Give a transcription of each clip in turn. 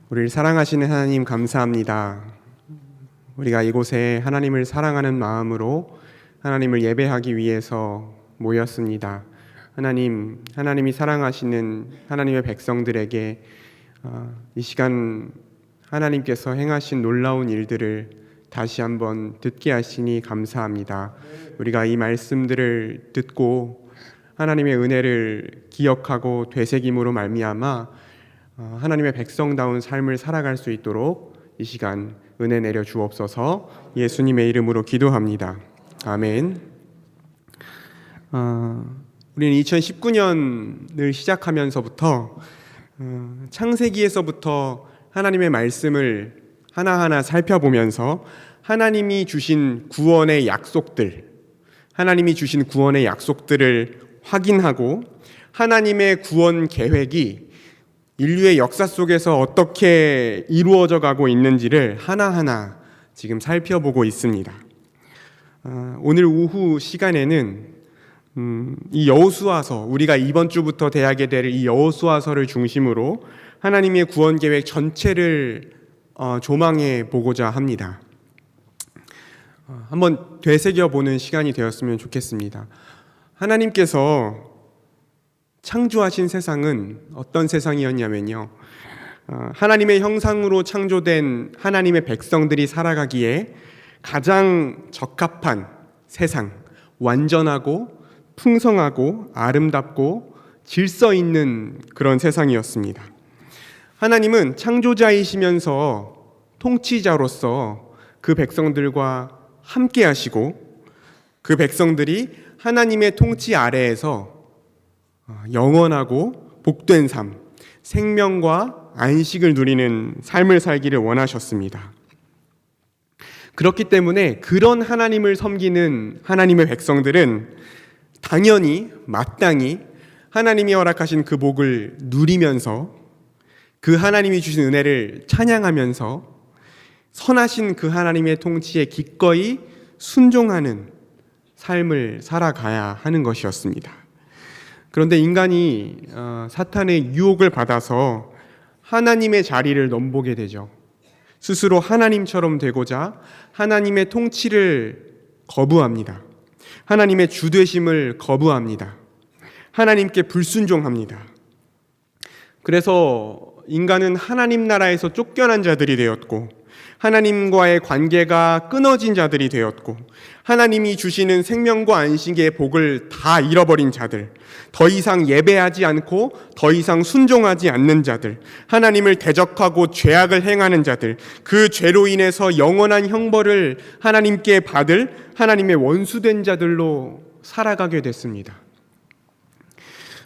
우리를 사랑하시는 하나님 감사합니다. 우리가 이곳에 하나님을 사랑하는 마음으로 하나님을 예배하기 위해서 모였습니다. 하나님이 사랑하시는 하나님의 백성들에게 이 시간 하나님께서 행하신 놀라운 일들을 다시 한번 듣게 하시니 감사합니다. 우리가 이 말씀들을 듣고 하나님의 은혜를 기억하고 되새김으로 말미암아 하나님의 백성다운 삶을 살아갈 수 있도록 이 시간 은혜 내려 주옵소서. 예수님의 이름으로 기도합니다. 아멘. 우리는 2019년을 시작하면서부터 창세기에서부터 하나님의 말씀을 하나하나 살펴보면서 하나님이 주신 구원의 약속들을 확인하고 하나님의 구원 계획이 인류의 역사 속에서 어떻게 이루어져 가고 있는지를 하나하나 지금 살펴보고 있습니다. 오늘 오후 시간에는 이 여호수아서, 우리가 이번 주부터 대하게 될 이 여호수아서를 중심으로 하나님의 구원 계획 전체를 조망해 보고자 합니다. 한번 되새겨보는 시간이 되었으면 좋겠습니다. 하나님께서 창조하신 세상은 어떤 세상이었냐면요, 하나님의 형상으로 창조된 하나님의 백성들이 살아가기에 가장 적합한 세상, 완전하고 풍성하고 아름답고 질서 있는 그런 세상이었습니다. 하나님은 창조자이시면서 통치자로서 그 백성들과 함께 하시고 그 백성들이 하나님의 통치 아래에서 영원하고 복된 삶, 생명과 안식을 누리는 삶을 살기를 원하셨습니다. 그렇기 때문에 그런 하나님을 섬기는 하나님의 백성들은 당연히 마땅히 하나님이 허락하신 그 복을 누리면서 그 하나님이 주신 은혜를 찬양하면서 선하신 그 하나님의 통치에 기꺼이 순종하는 삶을 살아가야 하는 것이었습니다. 그런데 인간이 사탄의 유혹을 받아서 하나님의 자리를 넘보게 되죠. 스스로 하나님처럼 되고자 하나님의 통치를 거부합니다. 하나님의 주되심을 거부합니다. 하나님께 불순종합니다. 그래서 인간은 하나님 나라에서 쫓겨난 자들이 되었고, 하나님과의 관계가 끊어진 자들이 되었고, 하나님이 주시는 생명과 안식의 복을 다 잃어버린 자들, 더 이상 예배하지 않고 더 이상 순종하지 않는 자들, 하나님을 대적하고 죄악을 행하는 자들, 그 죄로 인해서 영원한 형벌을 하나님께 받을 하나님의 원수된 자들로 살아가게 됐습니다.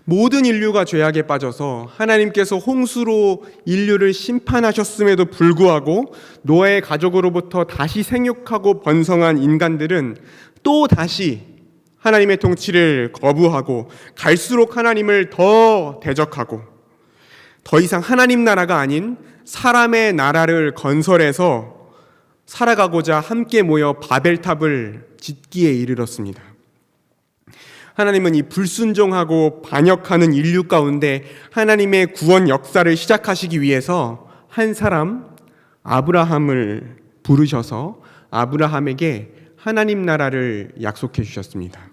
모든 인류가 죄악에 빠져서 하나님께서 홍수로 인류를 심판하셨음에도 불구하고 노아의 가족으로부터 다시 생육하고 번성한 인간들은 또 다시 하나님의 통치를 거부하고 갈수록 하나님을 더 대적하고 더 이상 하나님 나라가 아닌 사람의 나라를 건설해서 살아가고자 함께 모여 바벨탑을 짓기에 이르렀습니다. 하나님은 이 불순종하고 반역하는 인류 가운데 하나님의 구원 역사를 시작하시기 위해서 한 사람 아브라함을 부르셔서 아브라함에게 하나님 나라를 약속해 주셨습니다.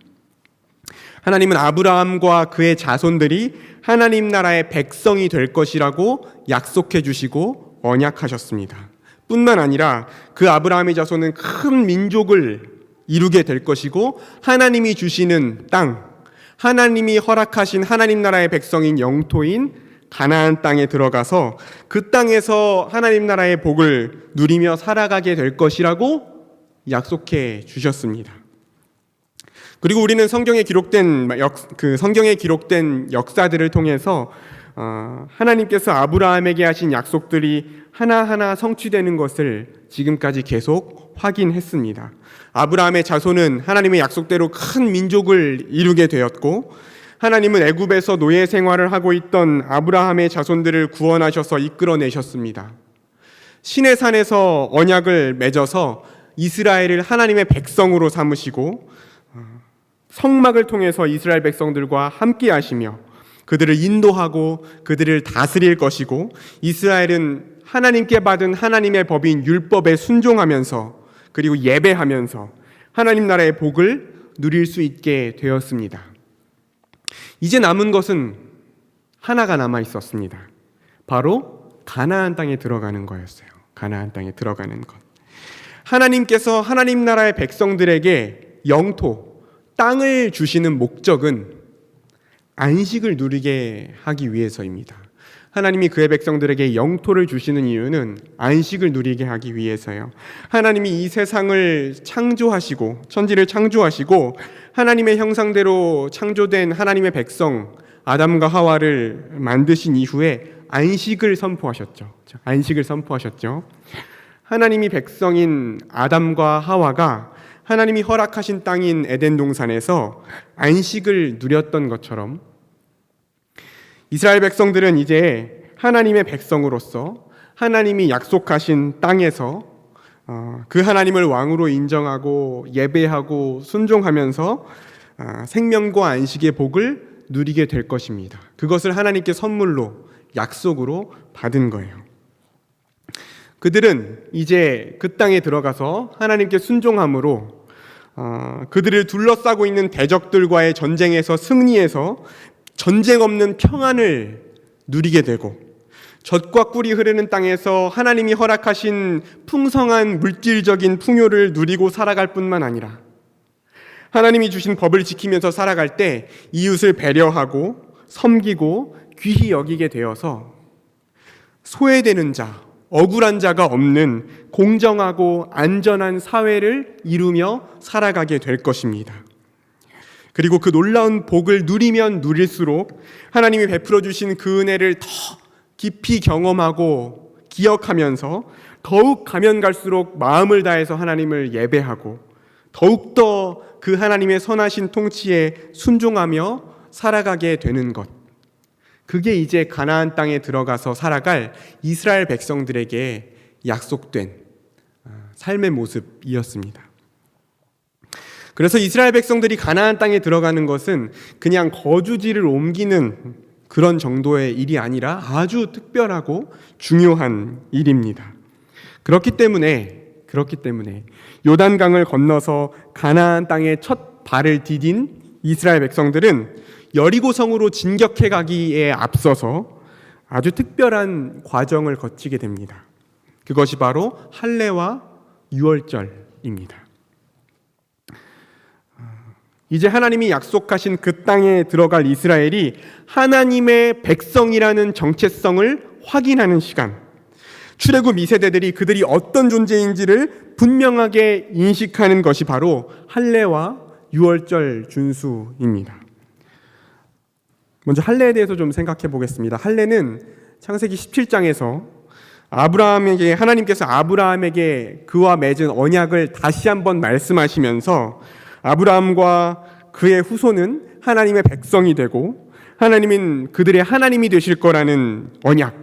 하나님은 아브라함과 그의 자손들이 하나님 나라의 백성이 될 것이라고 약속해 주시고 언약하셨습니다. 뿐만 아니라 그 아브라함의 자손은 큰 민족을 이루게 될 것이고, 하나님이 주시는 땅, 하나님이 허락하신 하나님 나라의 백성인 영토인 가나안 땅에 들어가서 그 땅에서 하나님 나라의 복을 누리며 살아가게 될 것이라고 약속해 주셨습니다. 그리고 우리는 성경에 기록된 역사들을 통해서 하나님께서 아브라함에게 하신 약속들이 하나하나 성취되는 것을 지금까지 계속 확인했습니다. 아브라함의 자손은 하나님의 약속대로 큰 민족을 이루게 되었고, 하나님은 애굽에서 노예 생활을 하고 있던 아브라함의 자손들을 구원하셔서 이끌어내셨습니다. 시내산에서 언약을 맺어서 이스라엘을 하나님의 백성으로 삼으시고, 성막을 통해서 이스라엘 백성들과 함께 하시며 그들을 인도하고 그들을 다스릴 것이고, 이스라엘은 하나님께 받은 하나님의 법인 율법에 순종하면서 그리고 예배하면서 하나님 나라의 복을 누릴 수 있게 되었습니다. 이제 남은 것은 하나가 남아 있었습니다. 바로 가나안 땅에 들어가는 거였어요. 가나안 땅에 들어가는 것. 하나님께서 하나님 나라의 백성들에게 영토, 땅을 주시는 목적은 안식을 누리게 하기 위해서입니다. 하나님이 그의 백성들에게 영토를 주시는 이유는 안식을 누리게 하기 위해서요. 하나님이 이 세상을 창조하시고 천지를 창조하시고 하나님의 형상대로 창조된 하나님의 백성 아담과 하와를 만드신 이후에 안식을 선포하셨죠. 안식을 선포하셨죠. 하나님이 백성인 아담과 하와가 하나님이 허락하신 땅인 에덴 동산에서 안식을 누렸던 것처럼 이스라엘 백성들은 이제 하나님의 백성으로서 하나님이 약속하신 땅에서 그 하나님을 왕으로 인정하고 예배하고 순종하면서 생명과 안식의 복을 누리게 될 것입니다. 그것을 하나님께 선물로 약속으로 받은 거예요. 그들은 이제 그 땅에 들어가서 하나님께 순종함으로 그들을 둘러싸고 있는 대적들과의 전쟁에서 승리해서 전쟁 없는 평안을 누리게 되고 젖과 꿀이 흐르는 땅에서 하나님이 허락하신 풍성한 물질적인 풍요를 누리고 살아갈 뿐만 아니라 하나님이 주신 법을 지키면서 살아갈 때 이웃을 배려하고 섬기고 귀히 여기게 되어서 소외되는 자, 억울한 자가 없는 공정하고 안전한 사회를 이루며 살아가게 될 것입니다. 그리고 그 놀라운 복을 누리면 누릴수록 하나님이 베풀어 주신 그 은혜를 더 깊이 경험하고 기억하면서 더욱 가면 갈수록 마음을 다해서 하나님을 예배하고 더욱더 그 하나님의 선하신 통치에 순종하며 살아가게 되는 것. 그게 이제 가나안 땅에 들어가서 살아갈 이스라엘 백성들에게 약속된 삶의 모습이었습니다. 그래서 이스라엘 백성들이 가나안 땅에 들어가는 것은 그냥 거주지를 옮기는 그런 정도의 일이 아니라 아주 특별하고 중요한 일입니다. 그렇기 때문에 요단강을 건너서 가나안 땅에 첫 발을 디딘 이스라엘 백성들은 여리고성으로 진격해 가기에 앞서서 아주 특별한 과정을 거치게 됩니다. 그것이 바로 할례와 유월절입니다. 이제 하나님이 약속하신 그 땅에 들어갈 이스라엘이 하나님의 백성이라는 정체성을 확인하는 시간, 출애굽 2세대들이 그들이 어떤 존재인지를 분명하게 인식하는 것이 바로 할례와 유월절 준수입니다. 먼저 할례에 대해서 좀 생각해 보겠습니다. 할례는 창세기 17장에서 하나님께서 아브라함에게 그와 맺은 언약을 다시 한번 말씀하시면서 아브라함과 그의 후손은 하나님의 백성이 되고 하나님은 그들의 하나님이 되실 거라는 언약,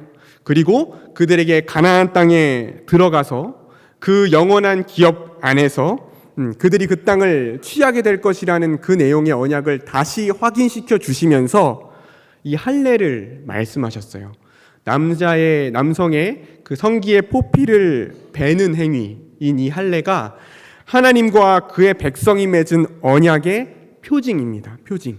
그리고 그들에게 가나안 땅에 들어가서 그 영원한 기업 안에서 그들이 그 땅을 취하게 될 것이라는 그 내용의 언약을 다시 확인시켜 주시면서 이 할례를 말씀하셨어요. 남성의 그 성기의 포피를 베는 행위인 이 할례가 하나님과 그의 백성이 맺은 언약의 표징입니다. 표징.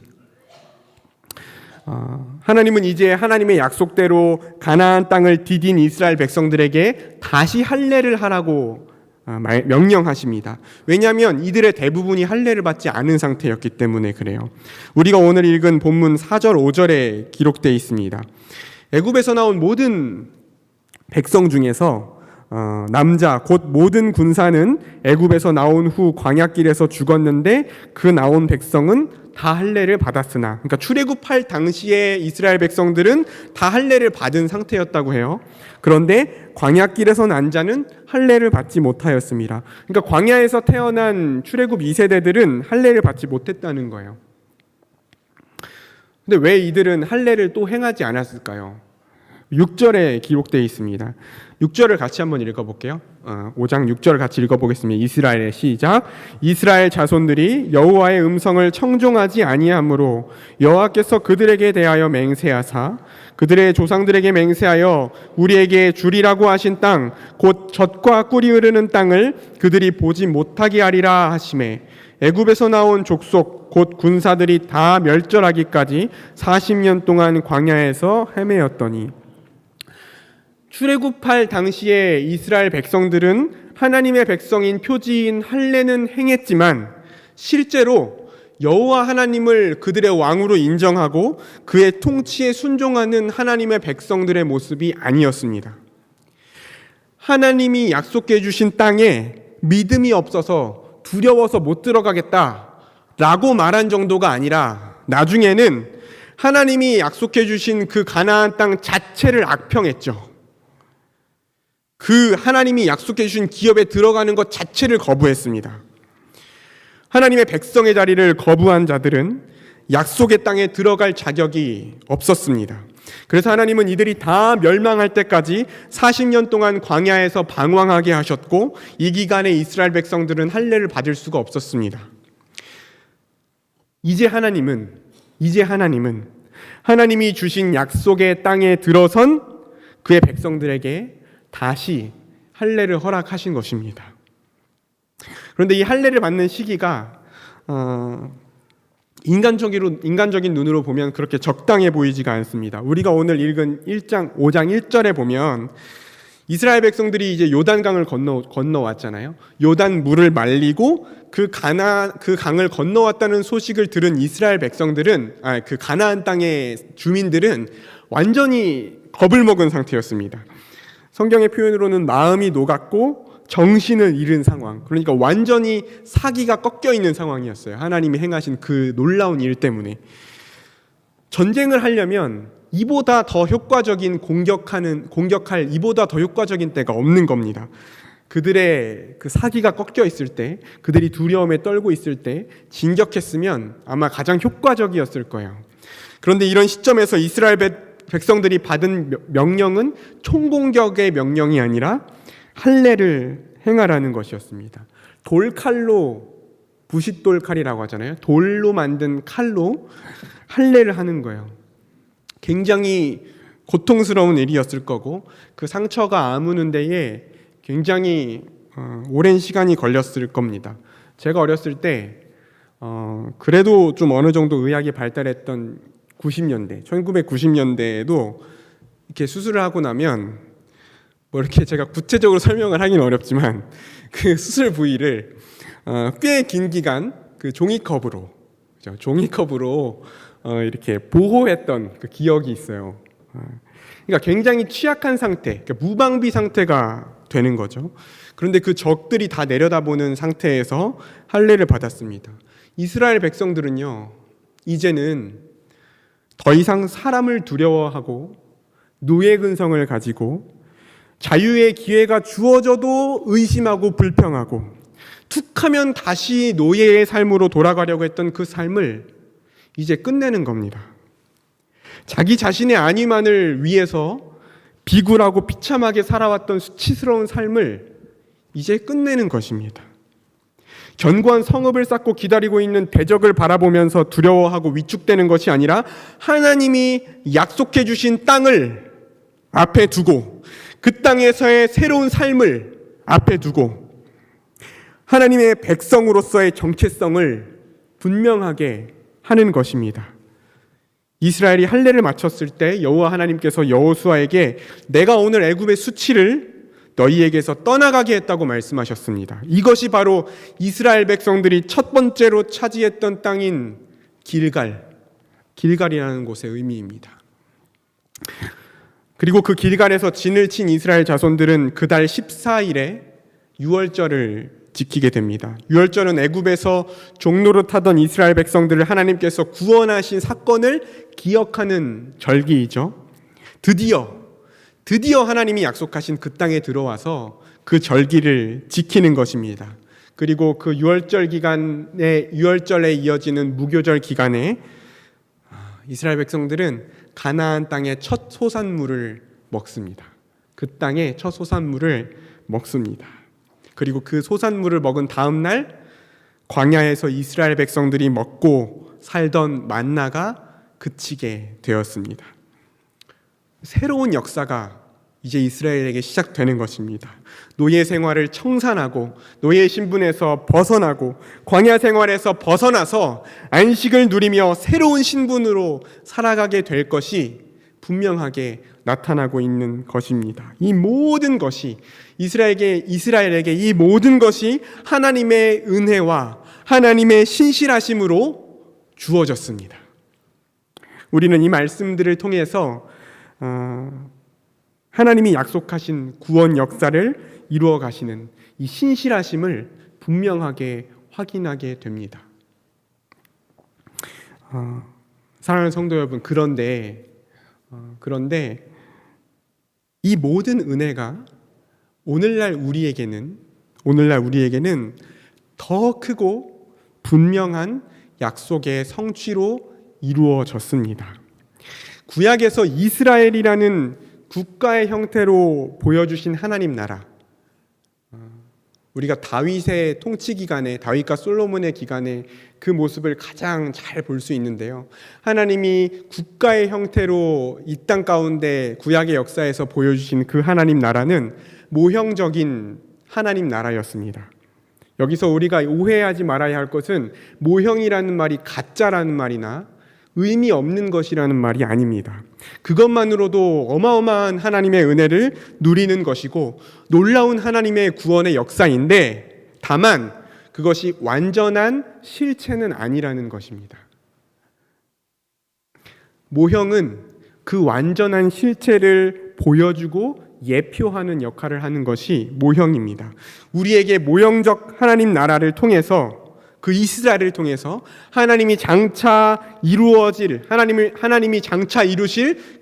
하나님은 이제 하나님의 약속대로 가나안 땅을 디딘 이스라엘 백성들에게 다시 할례를 하라고 명령하십니다. 왜냐하면 이들의 대부분이 할례를 받지 않은 상태였기 때문에 그래요. 우리가 오늘 읽은 본문 4절 5절에 기록되어 있습니다. 애굽에서 나온 모든 백성 중에서 남자 곧 모든 군사는 애굽에서 나온 후 광야길에서 죽었는데 그 나온 백성은 다 할례를 받았으나, 그러니까 출애굽할 당시에 이스라엘 백성들은 다 할례를 받은 상태였다고 해요. 그런데 광야길에서 난 자는 할례를 받지 못하였습니다. 그러니까 광야에서 태어난 출애굽 2세대들은 할례를 받지 못했다는 거예요. 근데 왜 이들은 할례를 또 행하지 않았을까요? 6절에 기록되어 있습니다. 6절을 같이 한번 읽어볼게요. 5장 6절을 같이 읽어보겠습니다. 이스라엘의 시작. 이스라엘 자손들이 여호와의 음성을 청종하지 아니하므로 여호와께서 그들에게 대하여 맹세하사 그들의 조상들에게 맹세하여 우리에게 주리라고 하신 땅 곧 젖과 꿀이 흐르는 땅을 그들이 보지 못하게 하리라 하시매 애굽에서 나온 족속 곧 군사들이 다 멸절하기까지 40년 동안 광야에서 헤매었더니 출애굽할 당시에 이스라엘 백성들은 하나님의 백성인 표지인 할례는 행했지만 실제로 여호와 하나님을 그들의 왕으로 인정하고 그의 통치에 순종하는 하나님의 백성들의 모습이 아니었습니다. 하나님이 약속해 주신 땅에 믿음이 없어서 두려워서 못 들어가겠다라고 말한 정도가 아니라 나중에는 하나님이 약속해 주신 그 가나안 땅 자체를 악평했죠. 그 하나님이 약속해 주신 기업에 들어가는 것 자체를 거부했습니다. 하나님의 백성의 자리를 거부한 자들은 약속의 땅에 들어갈 자격이 없었습니다. 그래서 하나님은 이들이 다 멸망할 때까지 40년 동안 광야에서 방황하게 하셨고 이 기간에 이스라엘 백성들은 할례를 받을 수가 없었습니다. 이제 하나님은 하나님이 주신 약속의 땅에 들어선 그의 백성들에게 다시 할례를 허락하신 것입니다. 그런데 이 할례를 받는 시기가 인간적인 눈으로 보면 그렇게 적당해 보이지가 않습니다. 우리가 오늘 읽은 5장 1절에 보면 이스라엘 백성들이 이제 요단강을 건너왔잖아요. 요단 물을 말리고 그 강을 건너왔다는 소식을 들은 이스라엘 백성들은 그 가나안 땅의 주민들은 완전히 겁을 먹은 상태였습니다. 성경의 표현으로는 마음이 녹았고 정신을 잃은 상황. 그러니까 완전히 사기가 꺾여 있는 상황이었어요. 하나님이 행하신 그 놀라운 일 때문에. 전쟁을 하려면 이보다 더 효과적인 공격할 이보다 더 효과적인 때가 없는 겁니다. 그들의 그 사기가 꺾여 있을 때, 그들이 두려움에 떨고 있을 때 진격했으면 아마 가장 효과적이었을 거예요. 그런데 이런 시점에서 이스라엘 백성들이 받은 명령은 총공격의 명령이 아니라 할례를 행하라는 것이었습니다. 돌칼로, 부싯돌칼이라고 하잖아요. 돌로 만든 칼로 할례를 하는 거예요. 굉장히 고통스러운 일이었을 거고 그 상처가 아무는 데에 굉장히 오랜 시간이 걸렸을 겁니다. 제가 어렸을 때 그래도 좀 어느 정도 의학이 발달했던 1990년대에도 이렇게 수술을 하고 나면 뭐 이렇게 제가 구체적으로 설명을 하기는 어렵지만 그 수술 부위를 꽤 긴 기간 그 종이컵으로 이렇게 보호했던 그 기억이 있어요. 그러니까 굉장히 취약한 상태, 그러니까 무방비 상태가 되는 거죠. 그런데 그 적들이 다 내려다보는 상태에서 할례를 받았습니다. 이스라엘 백성들은요, 이제는 더 이상 사람을 두려워하고 노예 근성을 가지고 자유의 기회가 주어져도 의심하고 불평하고 툭하면 다시 노예의 삶으로 돌아가려고 했던 그 삶을 이제 끝내는 겁니다. 자기 자신의 안위만을 위해서 비굴하고 비참하게 살아왔던 수치스러운 삶을 이제 끝내는 것입니다. 견고한 성읍을 쌓고 기다리고 있는 대적을 바라보면서 두려워하고 위축되는 것이 아니라 하나님이 약속해 주신 땅을 앞에 두고 그 땅에서의 새로운 삶을 앞에 두고 하나님의 백성으로서의 정체성을 분명하게 하는 것입니다. 이스라엘이 할례를 마쳤을 때 여호와 하나님께서 여호수아에게 내가 오늘 애굽의 수치를 너희에게서 떠나가게 했다고 말씀하셨습니다. 이것이 바로 이스라엘 백성들이 첫 번째로 차지했던 땅인 길갈이라는 곳의 의미입니다. 그리고 그 길갈에서 진을 친 이스라엘 자손들은 그달 14일에 유월절을 지키게 됩니다. 유월절은 애굽에서 종노릇하던 이스라엘 백성들을 하나님께서 구원하신 사건을 기억하는 절기이죠. 드디어 하나님이 약속하신 그 땅에 들어와서 그 절기를 지키는 것입니다. 그리고 그 유월절에 이어지는 무교절 기간에 이스라엘 백성들은 가나안 땅의 첫 소산물을 먹습니다. 그 땅의 첫 소산물을 먹습니다. 그리고 그 소산물을 먹은 다음 날 광야에서 이스라엘 백성들이 먹고 살던 만나가 그치게 되었습니다. 새로운 역사가 이제 이스라엘에게 시작되는 것입니다. 노예 생활을 청산하고 노예 신분에서 벗어나고 광야 생활에서 벗어나서 안식을 누리며 새로운 신분으로 살아가게 될 것이 분명하게 나타나고 있는 것입니다. 이 모든 것이 이스라엘에게 이 모든 것이 하나님의 은혜와 하나님의 신실하심으로 주어졌습니다. 우리는 이 말씀들을 통해서 하나님이 약속하신 구원 역사를 이루어 가시는 이 신실하심을 분명하게 확인하게 됩니다. 사랑하는 성도 여러분, 그런데 이 모든 은혜가 오늘날 우리에게는 더 크고 분명한 약속의 성취로 이루어졌습니다. 구약에서 이스라엘이라는 국가의 형태로 보여주신 하나님 나라, 우리가 다윗의 통치 기간에, 다윗과 솔로몬의 기간에 그 모습을 가장 잘 볼 수 있는데요. 하나님이 국가의 형태로 이 땅 가운데 구약의 역사에서 보여주신 그 하나님 나라는 모형적인 하나님 나라였습니다. 여기서 우리가 오해하지 말아야 할 것은 모형이라는 말이 가짜라는 말이나 의미 없는 것이라는 말이 아닙니다. 그것만으로도 어마어마한 하나님의 은혜를 누리는 것이고 놀라운 하나님의 구원의 역사인데, 다만 그것이 완전한 실체는 아니라는 것입니다. 모형은 그 완전한 실체를 보여주고 예표하는 역할을 하는 것이 모형입니다. 우리에게 모형적 하나님 나라를 통해서, 그 이스라엘을 통해서 하나님이 장차 이루실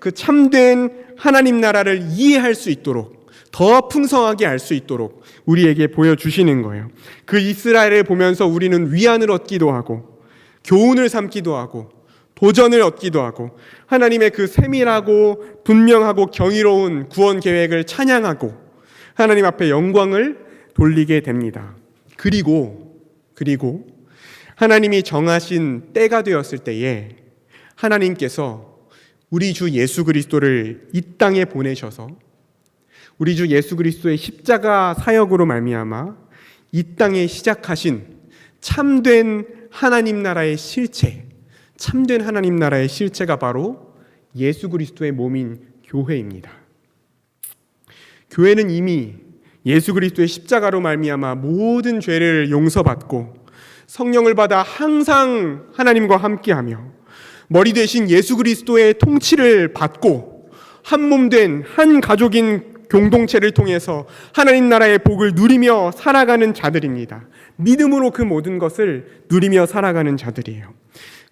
그 참된 하나님 나라를 이해할 수 있도록, 더 풍성하게 알 수 있도록 우리에게 보여주시는 거예요. 그 이스라엘을 보면서 우리는 위안을 얻기도 하고 교훈을 삼기도 하고 도전을 얻기도 하고 하나님의 그 세밀하고 분명하고 경이로운 구원 계획을 찬양하고 하나님 앞에 영광을 돌리게 됩니다. 그리고 하나님이 정하신 때가 되었을 때에 하나님께서 우리 주 예수 그리스도를 이 땅에 보내셔서 우리 주 예수 그리스도의 십자가 사역으로 말미암아 이 땅에 시작하신 참된 하나님 나라의 실체, 참된 하나님 나라의 실체가 바로 예수 그리스도의 몸인 교회입니다. 교회는 이미 예수 그리스도의 십자가로 말미암아 모든 죄를 용서받고 성령을 받아 항상 하나님과 함께하며 머리 되신 예수 그리스도의 통치를 받고 한 몸 된 한 가족인 공동체를 통해서 하나님 나라의 복을 누리며 살아가는 자들입니다. 믿음으로 그 모든 것을 누리며 살아가는 자들이에요.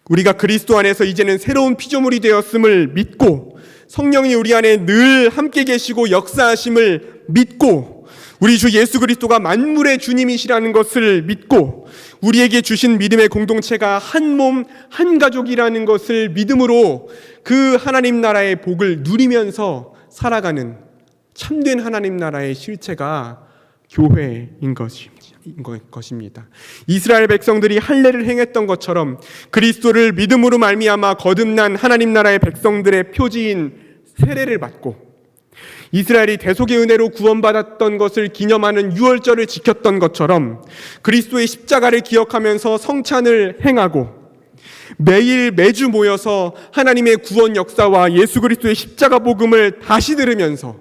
우리가 그리스도 안에서 이제는 새로운 피조물이 되었음을 믿고 성령이 우리 안에 늘 함께 계시고 역사하심을 믿고 우리 주 예수 그리스도가 만물의 주님이시라는 것을 믿고 우리에게 주신 믿음의 공동체가 한 몸, 한 가족이라는 것을 믿음으로 그 하나님 나라의 복을 누리면서 살아가는 참된 하나님 나라의 실체가 교회인 것입니다. 이스라엘 백성들이 할례를 행했던 것처럼 그리스도를 믿음으로 말미암아 거듭난 하나님 나라의 백성들의 표지인 세례를 받고 이스라엘이 대속의 은혜로 구원받았던 것을 기념하는 유월절을 지켰던 것처럼 그리스도의 십자가를 기억하면서 성찬을 행하고 매주 모여서 하나님의 구원 역사와 예수 그리스도의 십자가 복음을 다시 들으면서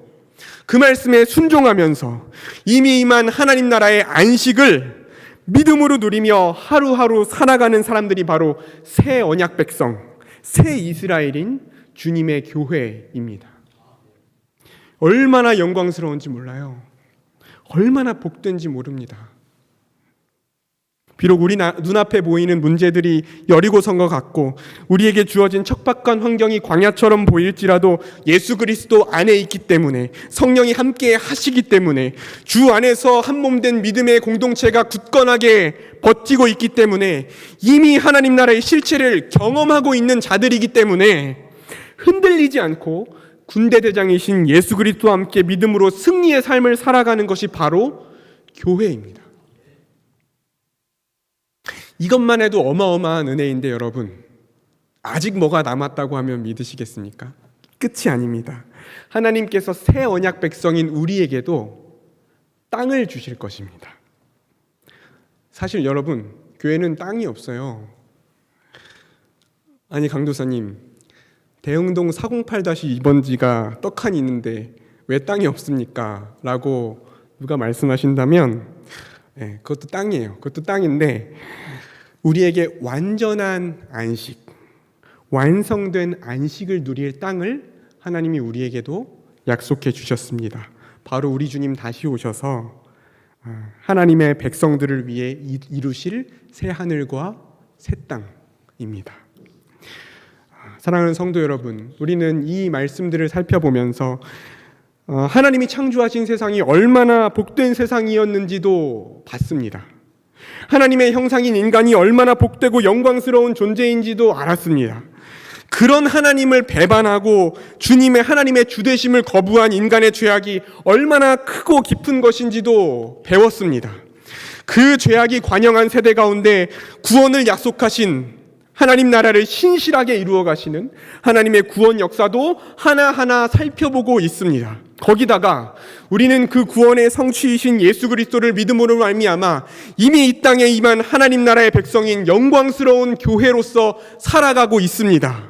그 말씀에 순종하면서 이미 임한 하나님 나라의 안식을 믿음으로 누리며 하루하루 살아가는 사람들이 바로 새 언약 백성, 새 이스라엘인 주님의 교회입니다. 얼마나 영광스러운지 몰라요. 얼마나 복된지 모릅니다. 비록 우리 눈앞에 보이는 문제들이 여리고성과 같고 우리에게 주어진 척박한 환경이 광야처럼 보일지라도 예수 그리스도 안에 있기 때문에 성령이 함께 하시기 때문에 주 안에서 한 몸 된 믿음의 공동체가 굳건하게 버티고 있기 때문에 이미 하나님 나라의 실체를 경험하고 있는 자들이기 때문에 흔들리지 않고 군대 대장이신 예수 그리스도와 함께 믿음으로 승리의 삶을 살아가는 것이 바로 교회입니다. 이것만 해도 어마어마한 은혜인데 여러분, 아직 뭐가 남았다고 하면 믿으시겠습니까? 끝이 아닙니다. 하나님께서 새 언약 백성인 우리에게도 땅을 주실 것입니다. 사실 여러분, 교회는 땅이 없어요. 아니 강도사님, 대흥동 408-2번지가 떡하니 있는데 왜 땅이 없습니까? 라고 누가 말씀하신다면 그것도 땅이에요. 그것도 땅인데 우리에게 완전한 안식, 완성된 안식을 누릴 땅을 하나님이 우리에게도 약속해 주셨습니다. 바로 우리 주님 다시 오셔서 하나님의 백성들을 위해 이루실 새 하늘과 새 땅입니다. 사랑하는 성도 여러분, 우리는 이 말씀들을 살펴보면서 하나님이 창조하신 세상이 얼마나 복된 세상이었는지도 봤습니다. 하나님의 형상인 인간이 얼마나 복되고 영광스러운 존재인지도 알았습니다. 그런 하나님을 배반하고 주님의 하나님의 주되심을 거부한 인간의 죄악이 얼마나 크고 깊은 것인지도 배웠습니다. 그 죄악이 관영한 세대 가운데 구원을 약속하신 하나님 나라를 신실하게 이루어 가시는 하나님의 구원 역사도 하나하나 살펴보고 있습니다. 거기다가 우리는 그 구원의 성취이신 예수 그리스도를 믿음으로 말미암아 이미 이 땅에 임한 하나님 나라의 백성인 영광스러운 교회로서 살아가고 있습니다.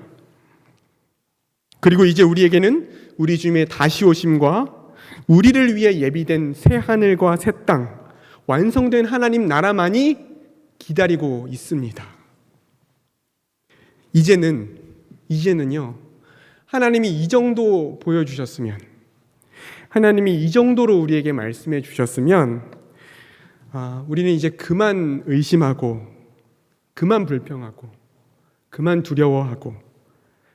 그리고 이제 우리에게는 우리 주님의 다시 오심과 우리를 위해 예비된 새 하늘과 새 땅, 완성된 하나님 나라만이 기다리고 있습니다. 이제는요, 하나님이 이 정도 보여주셨으면, 하나님이 이 정도로 우리에게 말씀해 주셨으면, 우리는 이제 그만 의심하고, 그만 불평하고, 그만 두려워하고,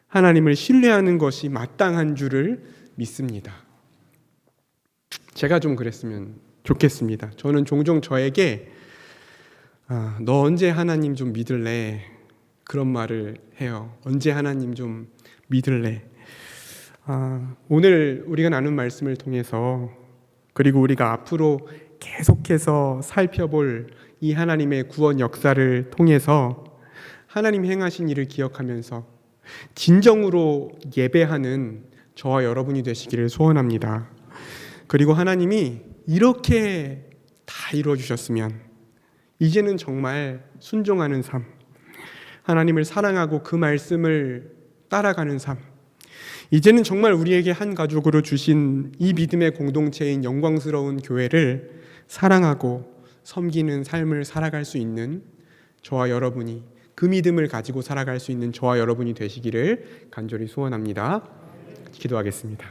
하나님을 신뢰하는 것이 마땅한 줄을 믿습니다. 제가 좀 그랬으면 좋겠습니다. 저는 종종 저에게 너 언제 하나님 좀 믿을래? 그런 말을 해요. 언제 하나님 좀 믿을래? 오늘 우리가 나눈 말씀을 통해서, 그리고 우리가 앞으로 계속해서 살펴볼 이 하나님의 구원 역사를 통해서 하나님 행하신 일을 기억하면서 진정으로 예배하는 저와 여러분이 되시기를 소원합니다. 그리고 하나님이 이렇게 다 이루어 주셨으면 이제는 정말 순종하는 삶, 하나님을 사랑하고 그 말씀을 따라가는 삶, 이제는 정말 우리에게 한 가족으로 주신 이 믿음의 공동체인 영광스러운 교회를 사랑하고 섬기는 삶을 살아갈 수 있는 저와 여러분이, 그 믿음을 가지고 살아갈 수 있는 저와 여러분이 되시기를 간절히 소원합니다. 기도하겠습니다.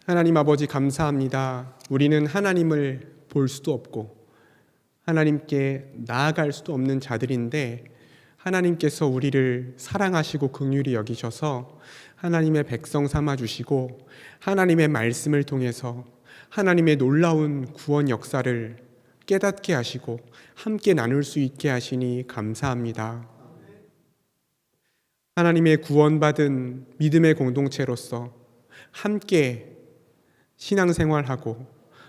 하나님 아버지 감사합니다. 우리는 하나님을 볼 수도 없고 하나님께 나아갈 수도 없는 자들인데 하나님께서 우리를 사랑하시고 긍휼히 여기셔서 하나님의 백성 삼아 주시고 하나님의 말씀을 통해서 하나님의 놀라운 구원 역사를 깨닫게 하시고 함께 나눌 수 있게 하시니 감사합니다. 하나님의 구원받은 믿음의 공동체로서 함께 신앙생활하고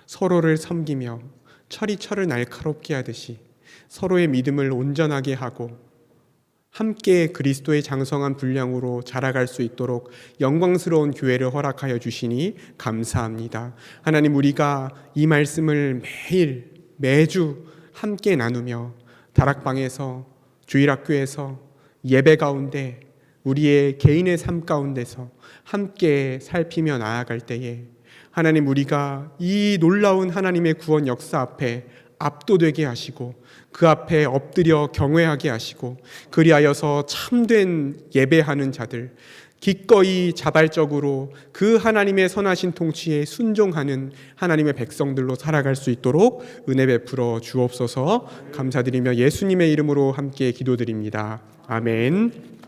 서로를 섬기며 철이 철을 날카롭게 하듯이 서로의 믿음을 온전하게 하고 함께 그리스도의 장성한 분량으로 자라갈 수 있도록 영광스러운 교회를 허락하여 주시니 감사합니다. 하나님, 우리가 이 말씀을 매주 함께 나누며 다락방에서, 주일학교에서, 예배 가운데, 우리의 개인의 삶 가운데서 함께 살피며 나아갈 때에 하나님, 우리가 이 놀라운 하나님의 구원 역사 앞에 압도되게 하시고 그 앞에 엎드려 경외하게 하시고 그리하여서 참된 예배하는 자들, 기꺼이 자발적으로 그 하나님의 선하신 통치에 순종하는 하나님의 백성들로 살아갈 수 있도록 은혜 베풀어 주옵소서. 감사드리며 예수님의 이름으로 함께 기도드립니다. 아멘.